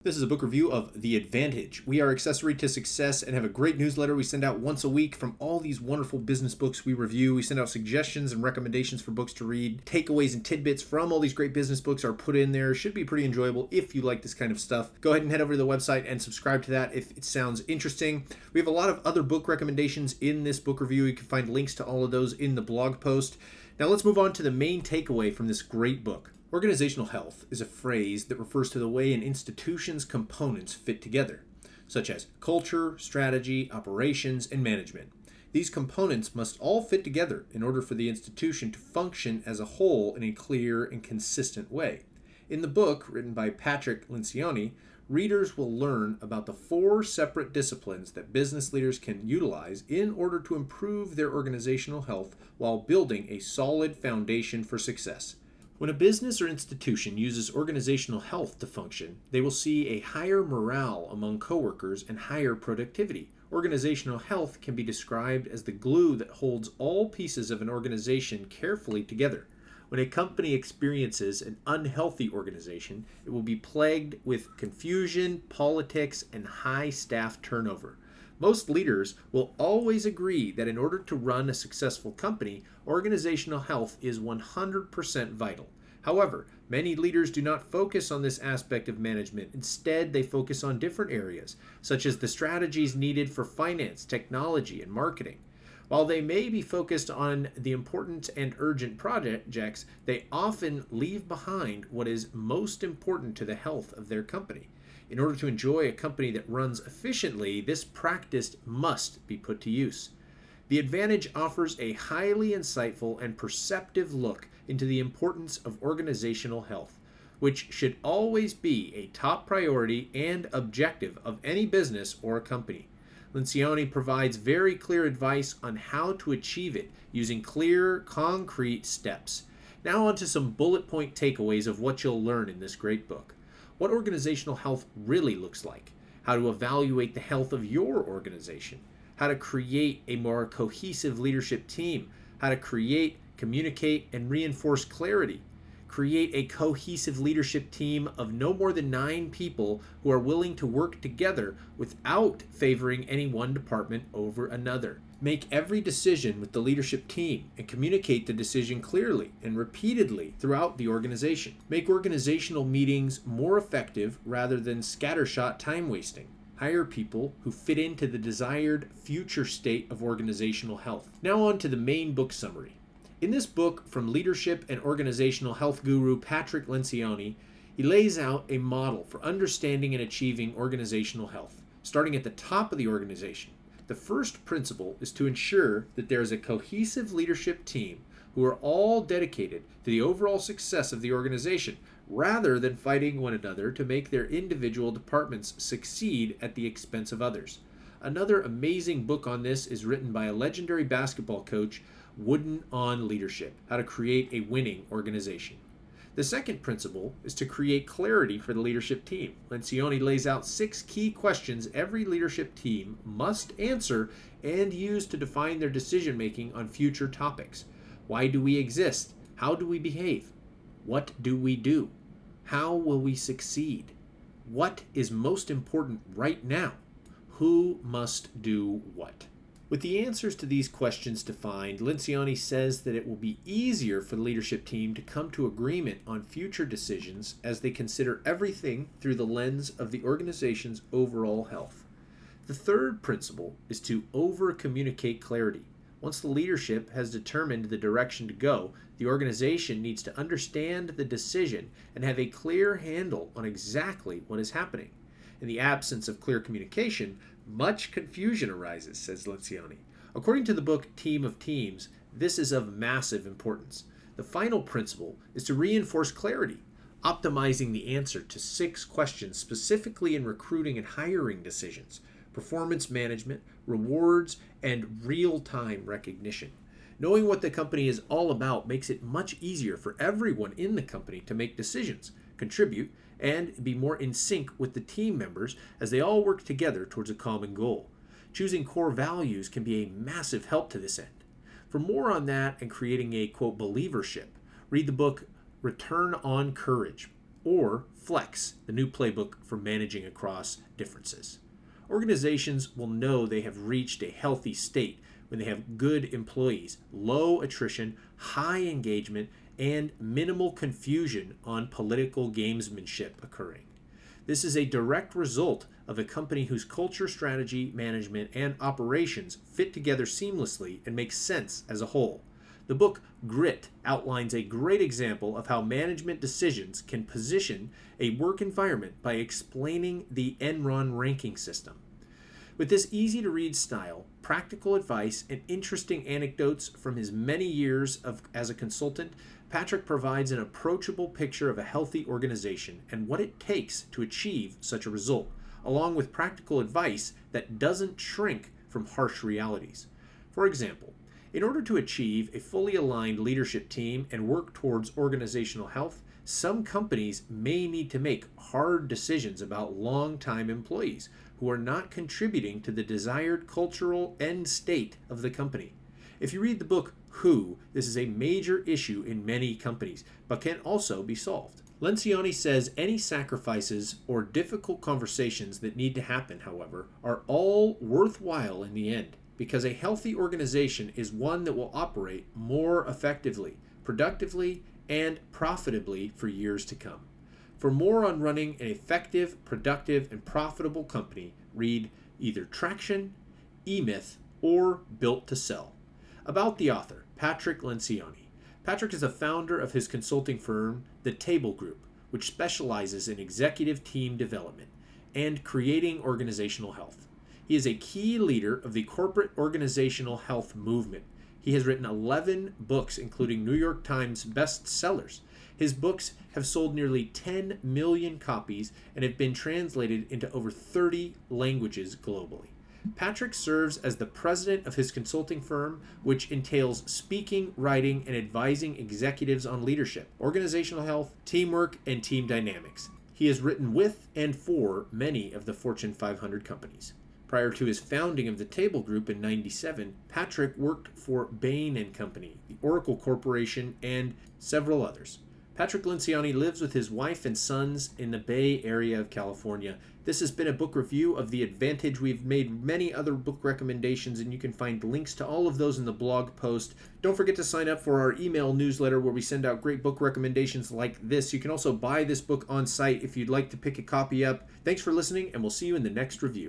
This is a book review of The Advantage. We are Accessory to Success and have a great newsletter we send out once a week from all these wonderful business books we review. We send out suggestions and recommendations for books to read. Takeaways and tidbits from all these great business books are put in there. Should be pretty enjoyable if you like this kind of stuff. Go ahead and head over to the website and subscribe to that if it sounds interesting. We have a lot of other book recommendations in this book review. You can find links to all of those in the blog post. Now let's move on to the main takeaway from this great book. Organizational health is a phrase that refers to the way an institution's components fit together, such as culture, strategy, operations, and management. These components must all fit together in order for the institution to function as a whole in a clear and consistent way. In the book, written by Patrick Lecioni, readers will learn about the 4 separate disciplines that business leaders can utilize in order to improve their organizational health while building a solid foundation for success. When a business or institution uses organizational health to function, they will see a higher morale among coworkers and higher productivity. Organizational health can be described as the glue that holds all pieces of an organization carefully together. When a company experiences an unhealthy organization, it will be plagued with confusion, politics, and high staff turnover. Most leaders will always agree that in order to run a successful company, organizational health is 100% vital. However, many leaders do not focus on this aspect of management. Instead, they focus on different areas, such as the strategies needed for finance, technology, and marketing. While they may be focused on the important and urgent projects, they often leave behind what is most important to the health of their company. In order to enjoy a company that runs efficiently, this practice must be put to use. The Advantage offers a highly insightful and perceptive look into the importance of organizational health, which should always be a top priority and objective of any business or company. Lencioni provides very clear advice on how to achieve it using clear, concrete steps. Now on to some bullet point takeaways of what you'll learn in this great book. What organizational health really looks like, how to evaluate the health of your organization, how to create a more cohesive leadership team, how to create, communicate, and reinforce clarity, create a cohesive leadership team of no more than 9 people who are willing to work together without favoring any one department over another. Make every decision with the leadership team and communicate the decision clearly and repeatedly throughout the organization. Make organizational meetings more effective rather than scattershot time wasting. Hire people who fit into the desired future state of organizational health. Now on to the main book summary. In this book from leadership and organizational health guru Patrick Lecioni, he lays out a model for understanding and achieving organizational health, starting at the top of the organization. The first principle is to ensure that there is a cohesive leadership team who are all dedicated to the overall success of the organization, rather than fighting one another to make their individual departments succeed at the expense of others. Another amazing book on this is written by a legendary basketball coach, Wooden on Leadership, How to Create a Winning Organization. The second principle is to create clarity for the leadership team. Lencioni lays out 6 key questions every leadership team must answer and use to define their decision-making on future topics. Why do we exist? How do we behave? What do we do? How will we succeed? What is most important right now? Who must do what? With the answers to these questions defined, Lencioni says that it will be easier for the leadership team to come to agreement on future decisions as they consider everything through the lens of the organization's overall health. The third principle is to over-communicate clarity. Once the leadership has determined the direction to go, the organization needs to understand the decision and have a clear handle on exactly what is happening. In the absence of clear communication, much confusion arises, says Lencioni. According to the book Team of Teams, this is of massive importance. The final principle is to reinforce clarity, optimizing the answer to 6 questions specifically in recruiting and hiring decisions, performance management, rewards, and real-time recognition. Knowing what the company is all about makes it much easier for everyone in the company to make decisions, contribute, and be more in sync with the team members as they all work together towards a common goal. Choosing core values can be a massive help to this end. For more on that and creating a, quote, believership, read the book Return on Courage. or Flex, the new playbook for managing across differences. Organizations will know they have reached a healthy state when they have good employees, low attrition, high engagement, and minimal confusion on political gamesmanship occurring. This is a direct result of a company whose culture, strategy, management, and operations fit together seamlessly and make sense as a whole. The book Grit outlines a great example of how management decisions can position a work environment by explaining the Enron ranking system. With this easy-to-read style, practical advice, and interesting anecdotes from his many years as a consultant, Patrick provides an approachable picture of a healthy organization and what it takes to achieve such a result, along with practical advice that doesn't shrink from harsh realities. For example, in order to achieve a fully aligned leadership team and work towards organizational health, some companies may need to make hard decisions about long-time employees who are not contributing to the desired cultural end state of the company. If you read the book Who, this is a major issue in many companies, but can also be solved. Lencioni says any sacrifices or difficult conversations that need to happen, however, are all worthwhile in the end, because a healthy organization is one that will operate more effectively, productively, and profitably for years to come. For more on running an effective, productive, and profitable company, read either Traction, E-Myth, or Built to Sell. About the author, Patrick Lecioni. Patrick is a founder of his consulting firm, The Table Group, which specializes in executive team development and creating organizational health. He is a key leader of the corporate organizational health movement. He has written 11 books, including New York Times bestsellers. His books have sold nearly 10 million copies and have been translated into over 30 languages globally. Patrick serves as the president of his consulting firm, which entails speaking, writing, and advising executives on leadership, organizational health, teamwork, and team dynamics. He has written with and for many of the Fortune 500 companies. Prior to his founding of the Table Group in '97, Patrick worked for Bain & Company, the Oracle Corporation, and several others. Patrick Lecioni lives with his wife and sons in the Bay Area of California. This has been a book review of The Advantage. We've made many other book recommendations, and you can find links to all of those in the blog post. Don't forget to sign up for our email newsletter where we send out great book recommendations like this. You can also buy this book on site if you'd like to pick a copy up. Thanks for listening, and we'll see you in the next review.